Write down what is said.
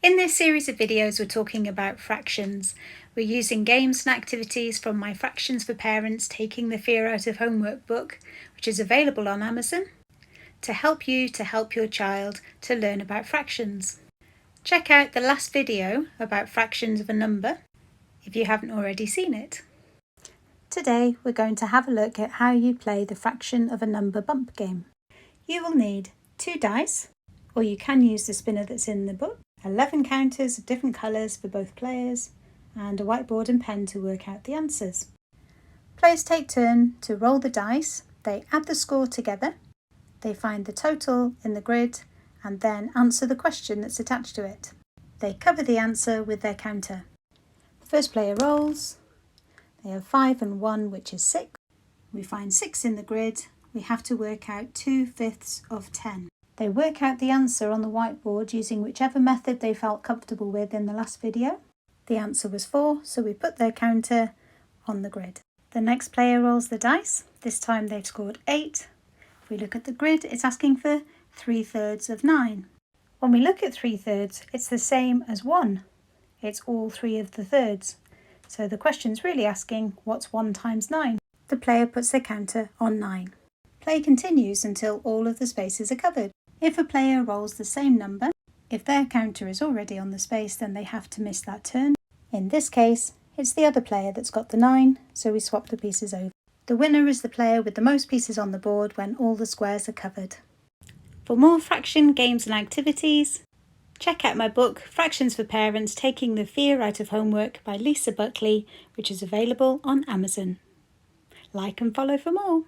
In this series of videos, we're talking about fractions. We're using games and activities from my Fractions for Parents Taking the Fear Out of Homework book, which is available on Amazon, to help you to help your child to learn about fractions. Check out the last video about fractions of a number if you haven't already seen it. Today, we're going to have a look at how you play the fraction of a number bump game. You will need 2 dice, or you can use the spinner that's in the book, 11 counters of different colours for both players, and a whiteboard and pen to work out the answers. Players take turn to roll the dice, they add the score together, they find the total in the grid, and then answer the question that's attached to it. They cover the answer with their counter. The first player rolls, they have 5 and 1, which is 6. We find 6 in the grid, we have to work out 2/5 of 10. They work out the answer on the whiteboard using whichever method they felt comfortable with in the last video. The answer was 4, so we put their counter on the grid. The next player rolls the dice. This time they've scored 8. If we look at the grid, it's asking for 3/3 of 9. When we look at 3/3, it's the same as 1. It's all 3 of the thirds. So the question's really asking, what's 1 times 9? The player puts their counter on 9. Play continues until all of the spaces are covered. If a player rolls the same number, if their counter is already on the space, then they have to miss that turn. In this case, it's the other player that's got the 9, so we swap the pieces over. The winner is the player with the most pieces on the board when all the squares are covered. For more fraction games and activities, check out my book, Fractions for Parents Taking the Fear Out of Homework by Lisa Buckley, which is available on Amazon. Like and follow for more.